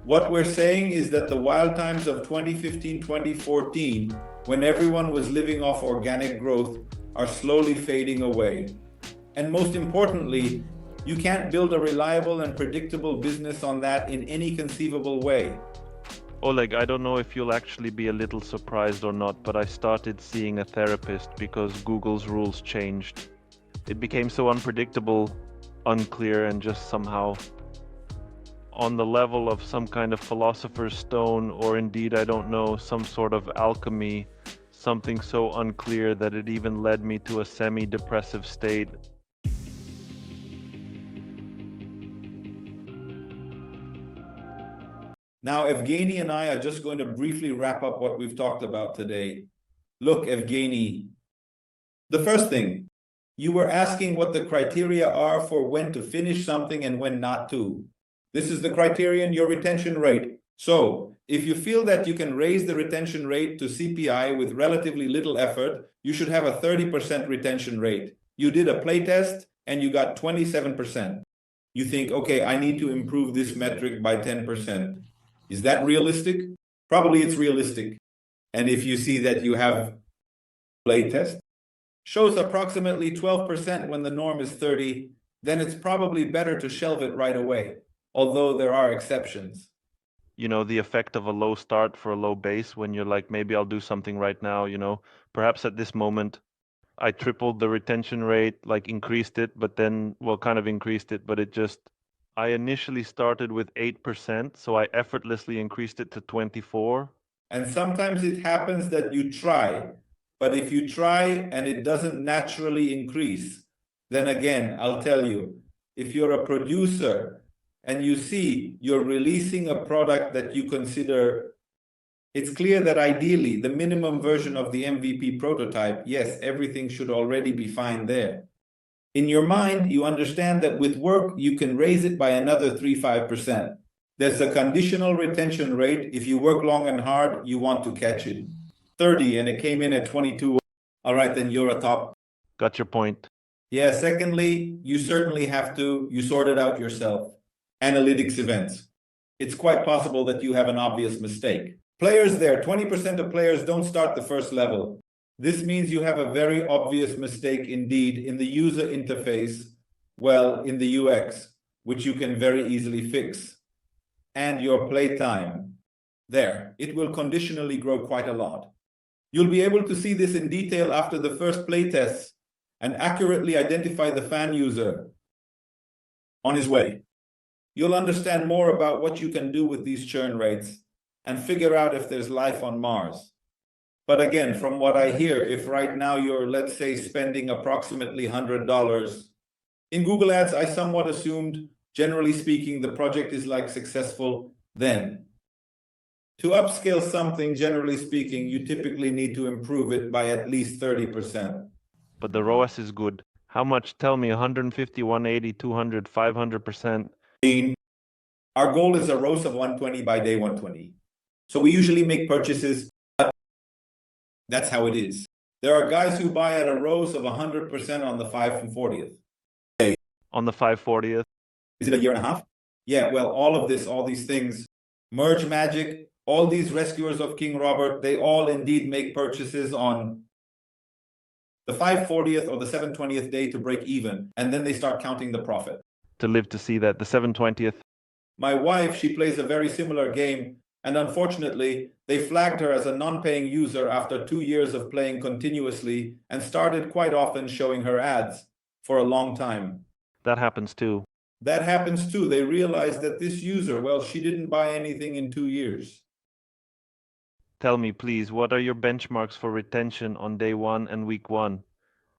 What we're saying is that the wild times of 2015, 2014, when everyone was living off organic growth, are slowly fading away. And most importantly, you can't build a reliable and predictable business on that in any conceivable way. Oleg, I don't know if you'll actually be a little surprised or not, but I started seeing a therapist because Google's rules changed. It became so unpredictable, unclear, and just somehow on the level of some kind of philosopher's stone, or indeed, I don't know, some sort of alchemy, something so unclear that it even led me to a semi-depressive state. Now, Evgeny and I are just going to briefly wrap up what we've talked about today. Look, Evgeny, the first thing, you were asking what the criteria are for when to finish something and when not to. This is the criterion, your retention rate. So if you feel that you can raise the retention rate to CPI with relatively little effort, you should have a 30% retention rate. You did a playtest and you got 27%. You think, okay, I need to improve this metric by 10%. Is that realistic? Probably it's realistic. And if you see that you have playtest shows approximately 12% when the norm is 30, then it's probably better to shelve it right away, although there are exceptions. You know, the effect of a low start for a low base when you're like, maybe I'll do something right now, perhaps at this moment I tripled the retention rate, like increased it, but then, well, kind of increased it, but I initially started with 8%, so I effortlessly increased it to 24. And sometimes it happens that you try, but if you try and it doesn't naturally increase, then again, I'll tell you, if you're a producer and you see you're releasing a product that you consider, it's clear that ideally the minimum version of the MVP prototype, yes, everything should already be fine there. In your mind, you understand that with work, you can raise it by another 3-5%. There's a conditional retention rate. If you work long and hard, you want to catch it. 30, and it came in at 22. All right, then you're a top. Got your point. Yeah, secondly, you certainly have to, you sort it out yourself. Analytics events. It's quite possible that you have an obvious mistake. Players there, 20% of players don't start the first level. This means you have a very obvious mistake indeed in the user interface, well, in the UX, which you can very easily fix. And your playtime. There, it will conditionally grow quite a lot. You'll be able to see this in detail after the first playtests and accurately identify the fan user on his way. You'll understand more about what you can do with these churn rates and figure out if there's life on Mars. But again, from what I hear, if right now you're, let's say, spending approximately $100 in Google Ads, I somewhat assumed, generally speaking, the project is like successful then. To upscale something, generally speaking, you typically need to improve it by at least 30%. But the ROAS is good. How much? Tell me, 150, 180, 200, 500%. Our goal is a ROAS of 120 by day 120. So we usually make purchases. That's how it is. There are guys who buy at a ROAS of 100% on the 540th. On the 540th? Is it a year and a half? Yeah, well, all these things, Merge Magic, all these rescuers of King Robert, they all indeed make purchases on the 540th or the 720th day to break even, and then they start counting the profit. To live to see that, the 720th. My wife, she plays a very similar game, and unfortunately, they flagged her as a non-paying user after 2 years of playing continuously and started quite often showing her ads for a long time. That happens too. That happens too. They realized that this user, well, she didn't buy anything in 2 years. Tell me, please, what are your benchmarks for retention on day 1 and week 1?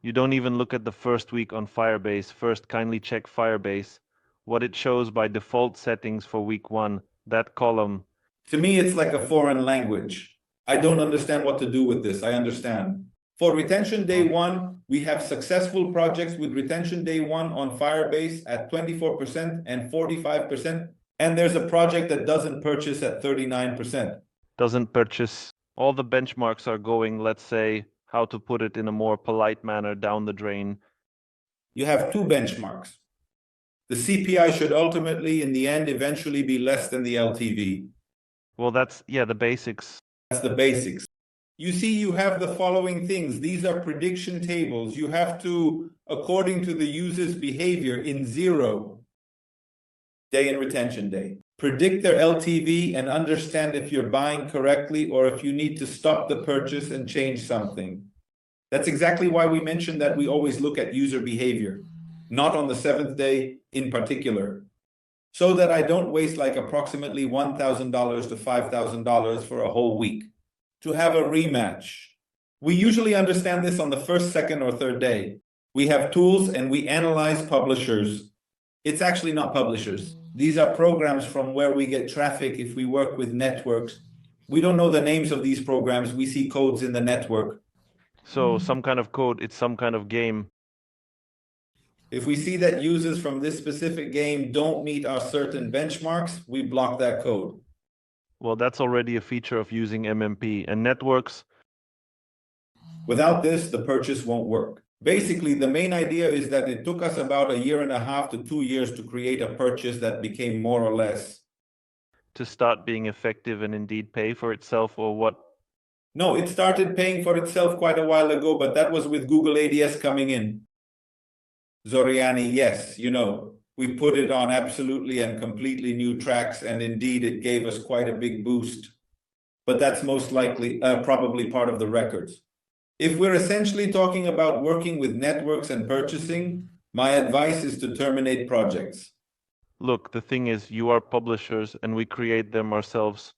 You don't even look at the first week on Firebase. First, kindly check Firebase. What it shows by default settings for week 1, that column. To me, it's like a foreign language. I don't understand what to do with this. I understand. For retention day 1, we have successful projects with retention day 1 on Firebase at 24% and 45%. And there's a project that doesn't purchase at 39%. Doesn't purchase. All the benchmarks are going, let's say, how to put it in a more polite manner, down the drain. You have 2 benchmarks. The CPI should ultimately, in the end, eventually be less than the LTV. Well, that's, yeah, the basics. That's the basics. You see, you have the following things. These are prediction tables. You have to, according to the user's behavior in 0 day and retention day, predict their LTV and understand if you're buying correctly or if you need to stop the purchase and change something. That's exactly why we mentioned that we always look at user behavior, not on the 7th day in particular, so that I don't waste like approximately $1,000 to $5,000 for a whole week to have a rematch. We usually understand this on the first, second, or third day. We have tools and we analyze publishers. It's actually not publishers. These are programs from where we get traffic if we work with networks. We don't know the names of these programs. We see codes in the network. So some kind of code, it's some kind of game. If we see that users from this specific game don't meet our certain benchmarks, we block that code. Well, that's already a feature of using MMP and networks. Without this, the purchase won't work. Basically, the main idea is that it took us about 1.5 to 2 years to create a purchase that became more or less. To start being effective and indeed pay for itself, or what? No, it started paying for itself quite a while ago, but that was with Google ADS coming in. Zoriani, yes, we put it on absolutely and completely new tracks, and indeed it gave us quite a big boost. But that's most likely, probably part of the records. If we're essentially talking about working with networks and purchasing, my advice is to terminate projects. Look, the thing is, you are publishers and we create them ourselves.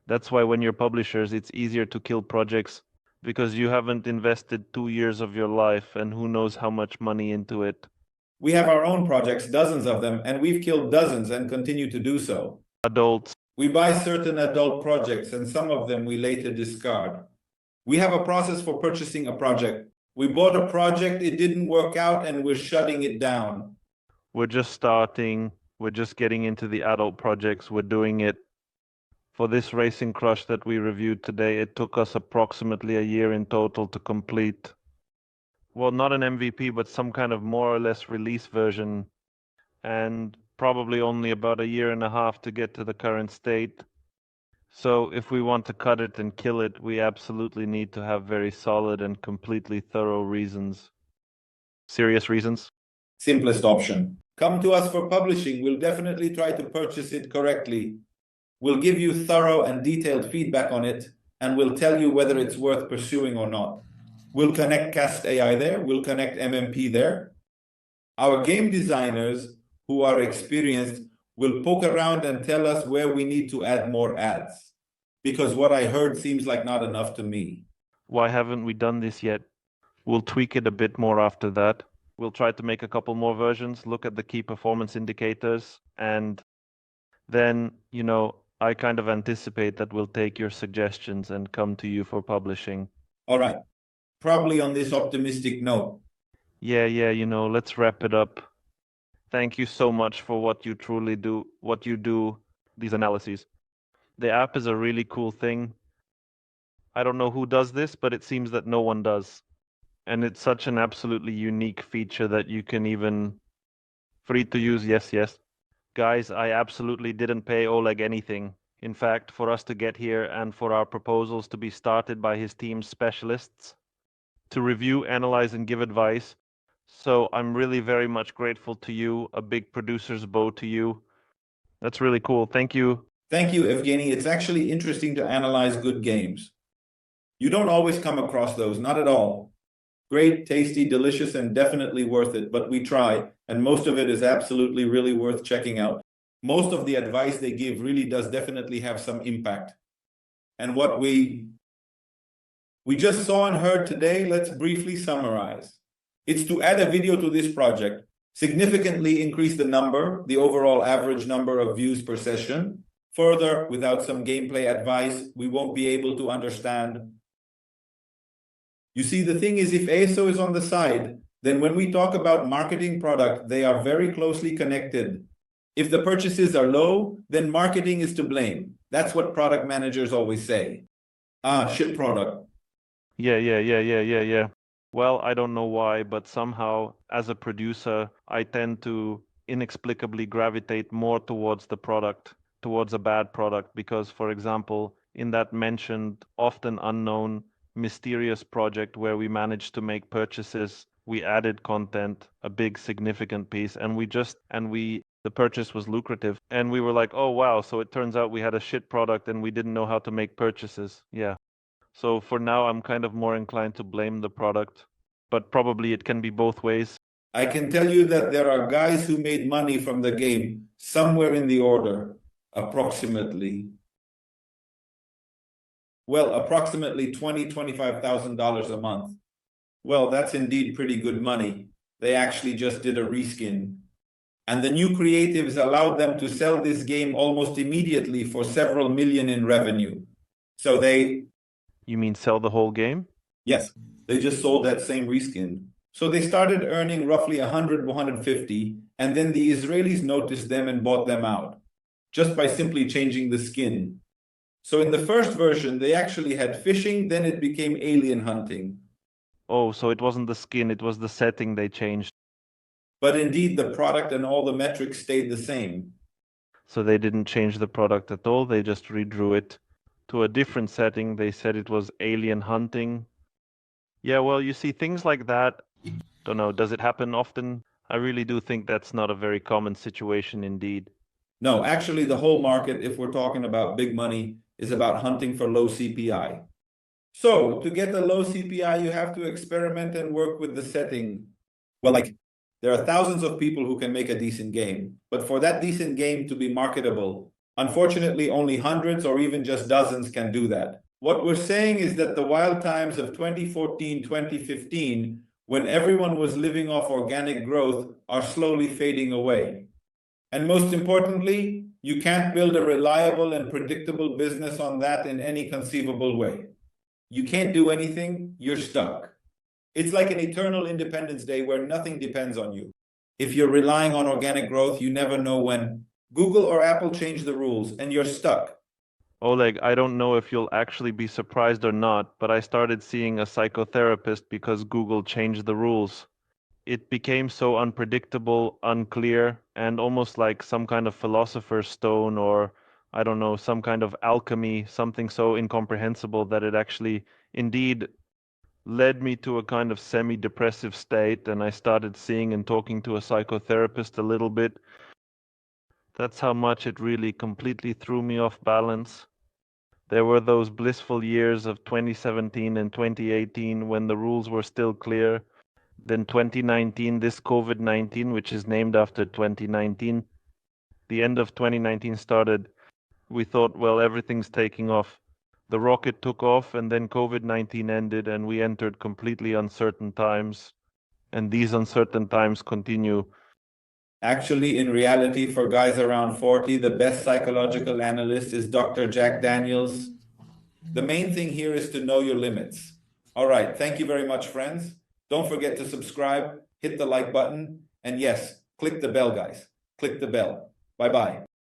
That's why when you're publishers, it's easier to kill projects because you haven't invested 2 years of your life and who knows how much money into it. We have our own projects, dozens of them, and we've killed dozens and continue to do so. Adults. We buy certain adult projects and some of them we later discard. We have a process for purchasing a project. We bought a project, it didn't work out, and we're shutting it down. We're just starting. We're just getting into the adult projects. We're doing it. For this Racing Crush that we reviewed today, it took us approximately a year in total to complete. Well, not an MVP, but some kind of more or less release version. And probably only about 1.5 years to get to the current state. So if we want to cut it and kill it, we absolutely need to have very solid and completely thorough reasons. Serious reasons? Simplest option. Come to us for publishing. We'll definitely try to purchase it correctly. We'll give you thorough and detailed feedback on it, and we'll tell you whether it's worth pursuing or not. We'll connect CAS.AI there. We'll connect MMP there. Our game designers, who are experienced, will poke around and tell us where we need to add more ads. Because what I heard seems like not enough to me. Why haven't we done this yet? We'll tweak it a bit more after that. We'll try to make a couple more versions, look at the key performance indicators, and then, I kind of anticipate that we'll take your suggestions and come to you for publishing. All right. Probably on this optimistic note. Yeah, let's wrap it up. Thank you so much for what you truly do, these analyses. The app is a really cool thing. I don't know who does this, but it seems that no one does. And it's such an absolutely unique feature that you can even free to use. Yes. Guys, I absolutely didn't pay Oleg anything. In fact, for us to get here and for our proposals to be started by his team's specialists to review, analyze, and give advice. So I'm really very much grateful to you. A big producer's bow to you. That's really cool. Thank you. Thank you, Evgeny. It's actually interesting to analyze good games. You don't always come across those, not at all. Great, tasty, delicious, and definitely worth it, but we try, and most of it is absolutely really worth checking out. Most of the advice they give really does definitely have some impact. And what we just saw and heard today, let's briefly summarize. It's to add a video to this project, significantly increase the overall average number of views per session. Further, without some gameplay advice, we won't be able to understand. You see, the thing is, if ASO is on the side, then when we talk about marketing product, they are very closely connected. If the purchases are low, then marketing is to blame. That's what product managers always say. Shit product. Yeah. Well, I don't know why, but somehow as a producer, I tend to inexplicably gravitate more towards the product, towards a bad product, because, for example, in that mentioned, often unknown, mysterious project where we managed to make purchases, we added content, a big significant piece, and the purchase was lucrative. And we were like, oh wow, so it turns out we had a shit product and we didn't know how to make purchases. Yeah. So for now, I'm kind of more inclined to blame the product, but probably it can be both ways. I can tell you that there are guys who made money from the game somewhere in the order, approximately $25,000 a month. Well, that's indeed pretty good money. They actually just did a reskin. And the new creatives allowed them to sell this game almost immediately for several million in revenue. So You mean sell the whole game? yes, they just sold that same reskin. So they started earning roughly 100, 150, and then the Israelis noticed them and bought them out, just by simply changing the skin. So in the first version, they actually had fishing, then it became alien hunting. Oh, so it wasn't the skin, it was the setting they changed. But indeed, the product and all the metrics stayed the same. So they didn't change the product at all, they just redrew it to a different setting. They said it was alien hunting. Yeah, well, you see, things like that, don't know, does it happen often? I really do think that's not a very common situation indeed. No, actually, the whole market, if we're talking about big money, is about hunting for low CPI. So to get the low CPI, you have to experiment and work with the setting. Well, like, there are thousands of people who can make a decent game, but for that decent game to be marketable, unfortunately, only hundreds or even just dozens can do that. What we're saying is that the wild times of 2014, 2015, when everyone was living off organic growth, are slowly fading away. And most importantly, you can't build a reliable and predictable business on that in any conceivable way. You can't do anything, you're stuck. It's like an eternal Independence Day where nothing depends on you. If you're relying on organic growth, you never know when Google or Apple change the rules and you're stuck. Oleg, I don't know if you'll actually be surprised or not, but I started seeing a psychotherapist because Google changed the rules. It became so unpredictable, unclear, and almost like some kind of philosopher's stone, or I don't know, some kind of alchemy, something so incomprehensible that it actually indeed led me to a kind of semi-depressive state, and I started seeing and talking to a psychotherapist a little bit. That's how much it really completely threw me off balance. There were those blissful years of 2017 and 2018 when the rules were still clear. Then 2019, this COVID-19, which is named after 2019, the end of 2019 started. We thought, well, everything's taking off. The rocket took off, and then COVID-19 ended, and we entered completely uncertain times. And these uncertain times continue. Actually, in reality, for guys around 40, the best psychological analyst is Dr. Jack Daniels. The main thing here is to know your limits. All right, thank you very much, friends. Don't forget to subscribe, hit the like button, and yes, click the bell, guys. Click the bell. Bye-bye.